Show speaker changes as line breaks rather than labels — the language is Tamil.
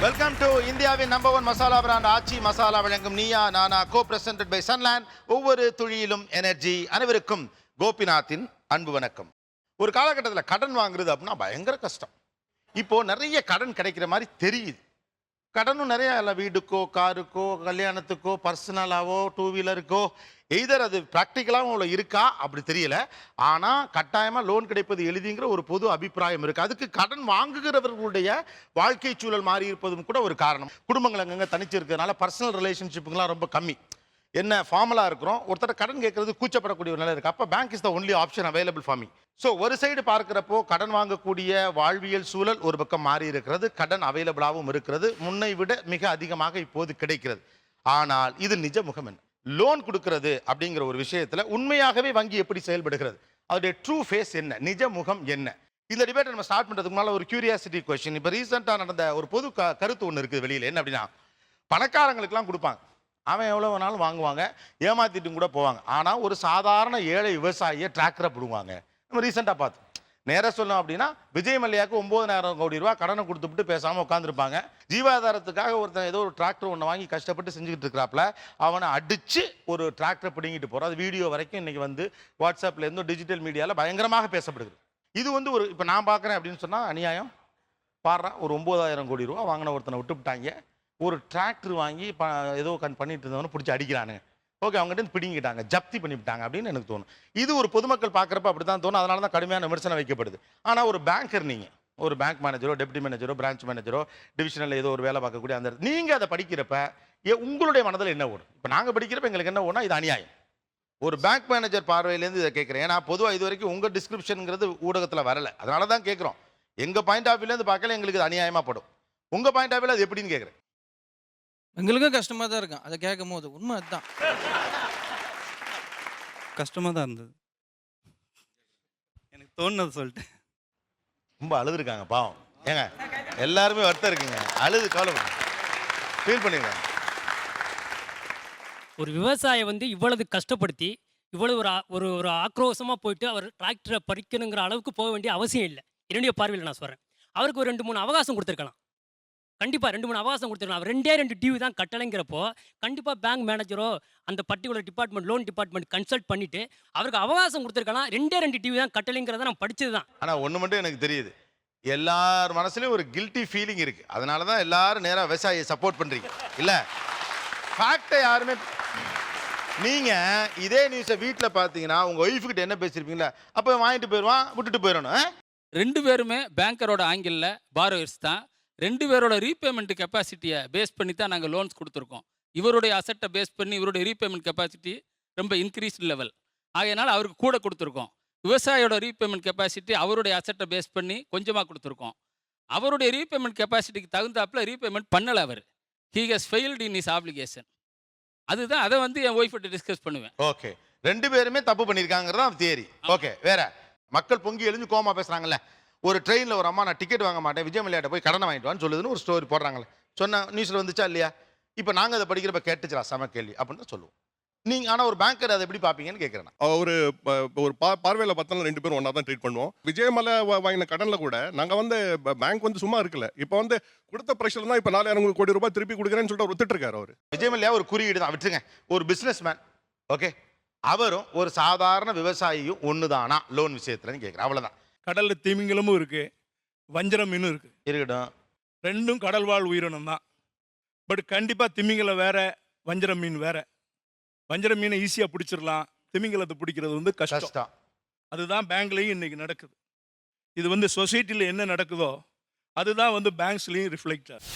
வெல்கம் டு இந்தியாவின் நம்பர் 1 மசாலா பிராண்ட் ஆச்சி மசாலா வழங்கும் Neeya Naana co presented by Sunland. ஒவ்வொரு துளியிலும் எனர்ஜி. அனைவருக்கும் கோபிநாத்தின் அன்பு வணக்கம். ஒரு காலகட்டத்தில் கடன் வாங்குறது அப்படின்னா பயங்கர கஷ்டம். இப்போ நிறைய கடன் கிடைக்கிற மாதிரி தெரியுது. கடனும் நிறைய இல்லை, வீடுக்கோ காருக்கோ கல்யாணத்துக்கோ பர்சனலாவோ டூ வீலருக்கோ எய்தர் அது ப்ராக்டிக்கலாகவும் அவ்வளோ இருக்கா அப்படி தெரியல. ஆனால் கட்டாயமாக லோன் கிடைப்பது எளிதுங்கிற ஒரு பொது அபிப்பிராயம் இருக்குது. அதுக்கு கடன் வாங்குகிறவர்களுடைய வாழ்க்கை சூழல் மாறி இருப்பதும் கூட ஒரு காரணம். குடும்பங்கள் அங்கங்கே தனிச்சு இருக்கிறதுனால பர்சனல் ரிலேஷன்ஷிப்புங்கெலாம் ரொம்ப கம்மி. என்ன ஃபார்மலாக இருக்கிறோம், ஒருத்தர் கடன் கேட்கறது கூச்சப்படக்கூடிய ஒரு நிலை இருக்குது. அப்போ bank is the only option available for me. So ஒரு சைடு பார்க்குறப்போ கடன் வாங்கக்கூடிய வாழ்வியல் சூழல் ஒரு பக்கம் மாறி இருக்கிறது, கடன் அவைலபிளாகவும் இருக்கிறது, முன்னை விட மிக அதிகமாக இப்போது கிடைக்கிறது. ஆனால் இது நிஜ முகம் என்ன? லோன் கொடுக்கறது அப்படிங்கிற ஒரு விஷயத்தில் உண்மையாகவே வங்கி எப்படி செயல்படுகிறது, அதோடைய ட்ரூ ஃபேஸ் என்ன, நிஜ முகம் என்ன? இந்த டிபேட்டை நம்ம ஸ்டார்ட் பண்ணுறதுக்கு முன்னால் ஒரு கியூரியாசிட்டி கொஸ்டின். இப்போ ரீசெண்டாக நடந்த ஒரு பொது கருத்து ஒன்று இருக்குது வெளியில். என்ன அப்படின்னா, பணக்காரங்களுக்கெல்லாம் கொடுப்பாங்க, அவன் எவ்வளோ வேணாலும் வாங்குவாங்க, ஏமாத்திட்டும் கூட போவாங்க. ஆனால் ஒரு சாதாரண ஏழை விவசாயியை டிராக்டரை பிடுவாங்க. நம்ம ரீசெண்டாக பார்த்தோம். நேராக சொல்லணும் அப்படின்னா, விஜய் மல்லையாவுக்கு 9,000 கோடி ரூபா கடனை கொடுத்துட்டு பேசாமல் உட்காந்துருப்பாங்க. ஜீவாதாரத்துக்காக ஒருத்தன் ஏதோ ஒரு டிராக்டர் ஒன்று வாங்கி கஷ்டப்பட்டு செஞ்சுக்கிட்டு இருக்கிறாப்புல அவனை அடித்து ஒரு டிராக்டரை பிடிங்கிட்டு போகிறோம். அது வீடியோ வரைக்கும் இன்றைக்கி வந்து வாட்ஸ்அப்பில் இருந்தும் டிஜிட்டல் மீடியாவில் பயங்கரமாக பேசப்படுது. இது வந்து ஒரு இப்போ நான் பார்க்குறேன் அப்படின்னு சொன்னால் அநியாயம். பாடுறான், ஒரு 9,000 கோடி ரூபா வாங்கின ஒருத்தனை விட்டுவிட்டாங்க, ஒரு டிராக்டர் வாங்கி ஏதோ பண்ணிட்டு இருந்தவனை பிடிச்சி அடிக்கிறானுங்க. ஓகே, அவங்ககிட்ட பிடிங்கிட்டாங்க, ஜப்தி பண்ணிவிட்டாங்க அப்படின்னு எனக்கு தோணும். இது ஒரு பொதுமக்கள் பார்க்குறப்ப அப்படி தான் தோணும். அதனால தான் கடுமையான விமர்சனம் வைக்கப்படுது. ஆனால் ஒரு பேங்கர், நீங்கள் ஒரு பேங்க் மேனேஜரோ டெப்டி மேனேஜரோ பிரான்ச் மேனேஜரோ டிவிஷனில் ஏதோ ஒரு வேலை பார்க்கக்கூடிய அந்த நீங்கள் அதை படிக்கிறப்ப உங்களுடைய மனதில் என்ன ஓடும்? இப்போ நாங்கள் படிக்கிறப்ப எங்களுக்கு என்ன ஓடுனா, இது அநியாயம். ஒரு பேங்க் மேனேஜர் பார்வையிலேருந்து இதை கேட்குறேன். ஏன்னா பொதுவாக இது வரைக்கும் உங்கள் டிஸ்கிரிப்ஷனுங்கிறது ஊடகத்தில் வரலை, அதனால தான் கேட்குறோம். எங்கள் பாயிண்ட் ஆஃப் வியூலேருந்து பார்க்கல எங்களுக்கு இது அநியாயமாக படும். உங்கள் பாயிண்ட் ஆஃப் வியூவில் அது எப்படின்னு கேட்குறேன்.
எங்களுக்கும் கஷ்டமாக தான் இருக்கும் அதை கேட்கும் போது. உண்மை அதுதான், கஷ்டமாக தான் இருந்தது. எனக்கு தோணுனது சொல்லிட்டு
ரொம்ப அழுதுருக்காங்க பாவம். ஏங்க எல்லாருமே வருத்தம் இருக்குங்க, அழுது கவலை ஃபீல் பண்ணிடுறாங்க.
ஒரு விவசாயி வந்து இவ்வளவு கஷ்டப்படுத்தி இவ்வளவு ஒரு ஆக்ரோஷமாக போயிட்டு அவர் டிராக்டரை பறிக்கணுங்கிற அளவுக்கு போக வேண்டிய அவசியம் இல்லை. என்னுடைய பார்வையில் நான் சொல்கிறேன். அவருக்கு ஒரு 2-3 அவகாசம் கொடுத்துருக்கலாம். கண்டிப்பாக 2-3 அவகாசம் கொடுத்துருக்கலாம். அவர் 2 டியூ தான் கட்டளைங்கிறப்போ கண்டிப்பாக பேங்க் மேனேஜரோ அந்த particular department loan department consult பண்ணிவிட்டு அவருக்கு அவகாசம் கொடுத்துருக்கலாம். 2 டியூ தான் கட்டளைங்கிறத நான் படித்தது தான்.
ஆனால் ஒன்று மட்டும் எனக்கு தெரியுது, எல்லார் மனசுலையும் ஒரு கில்ட்டி ஃபீலிங் இருக்குது. அதனால தான் எல்லாரும் நேராக விவசாயியை சப்போர்ட் பண்ணுறீங்க. இல்லை, ஃபேக்டை யாருமே நீங்கள் இதே நியூஸை வீட்டில் பார்த்தீங்கன்னா உங்கள் ஒய்ஃபுக்கிட்ட என்ன பேசியிருப்பீங்களா, அப்போ வாங்கிட்டு போயிடுவான் விட்டுட்டு போயிடணும்.
2 பேருமே பேங்கரோட ஆங்கிளில் பாரோயர்ஸ் தான். 2 பேரோட ரீபேமெண்ட் கெப்பாசிட்டியை பேஸ் பண்ணி தான் நாங்கள் லோன்ஸ் கொடுத்துருக்கோம். இவருடைய அசட்டை பேஸ் பண்ணி இவருடைய ரீபேமெண்ட் கெப்பாசிட்டி ரொம்ப இன்க்ரீஸ்டு லெவல் ஆகையினால அவருக்கு கூட கொடுத்துருக்கோம். விவசாயியோட ரீபேமெண்ட் கெப்பாசிட்டி அவருடைய அசட்டை பேஸ் பண்ணி கொஞ்சமாக கொடுத்துருக்கோம். அவருடைய ரீபேமெண்ட் கெப்பாசிட்டிக்கு தகுந்தாப்பில் ரீபேமெண்ட் பண்ணலை அவர். He has failed in his application. அதுதான், அதை வந்து என் ஒய்ஃப்கிட்ட டிஸ்கஸ் பண்ணுவேன்.
ஓகே, 2 பேருமே தப்பு பண்ணியிருக்காங்கிறதா தியரி. ஓகே, வேற மக்கள் பொங்கி எழுந்து கோமா பேசுகிறாங்கல்ல. ஒரு ட்ரெயினில் ஒரு அம்மா, நான் டிக்கெட் வாங்க மாட்டேன், விஜய் மல்லையாட்ட போய் கடனை வாங்கிட்டு வான்னு சொல்லுதுன்னு ஒரு ஸ்டோரி போடுறாங்களே, சொன்ன நியூஸில் வந்துச்சா இல்லையா? இப்போ நாங்கள் அதை படிக்கிறப்ப கேட்டுச்சா சம கேள்வி அப்படின்னு தான் சொல்லுவோம். நீங்கள் ஆனால் ஒரு பேங்கர் அதை எப்படி பார்ப்பீங்கன்னு கேட்குறேன்.
ஒரு பார்வையில் பார்த்தாலும் 2 பேரும் ஒன்றா தான் ட்ரீட் பண்ணுவோம். விஜயமலை வாங்கின கடனில் கூட நாங்கள் வந்து பேங்க் வந்து சும்மா இருக்கல. இப்போ வந்து கொடுத்த ப்ரெஷர் தான் இப்போ 4,000 கோடி ரூபாய் திருப்பி கொடுக்குறேன்னு சொல்லிட்டு அவர் ஒத்துட்டு இருக்காரு. அவர்
விஜய் மல்லையா ஒரு குறியீடு தான், விட்டுருங்க. ஒரு பிஸ்னஸ் மேன், ஓகே, அவரும் ஒரு சாதாரண விவசாயியும் ஒன்று தானா லோன் விஷயத்துலன்னு கேட்குறேன், அவ்வளோதான்.
கடலில் திமிங்கலமும் இருக்குது, வஞ்சர மீனும் இருக்குது.
இருக்கட்டும்,
2ம் கடல் வாழ் உயிரினம் தான். பட் கண்டிப்பாக திமிங்கலம் வேறு, வஞ்சர மீன் வேறு. வஞ்சர மீனை ஈஸியாக பிடிச்சிடலாம், திமிங்கலத்தை பிடிக்கிறது வந்து கஷ்டம். அதுதான் பேங்க்லேயும் இன்றைக்கி நடக்குது. இது வந்து சொசைட்டியில் என்ன நடக்குதோ அதுதான் வந்து பேங்க்ஸ்லேயும் ரிஃப்ளெக்ட் ஆகுது.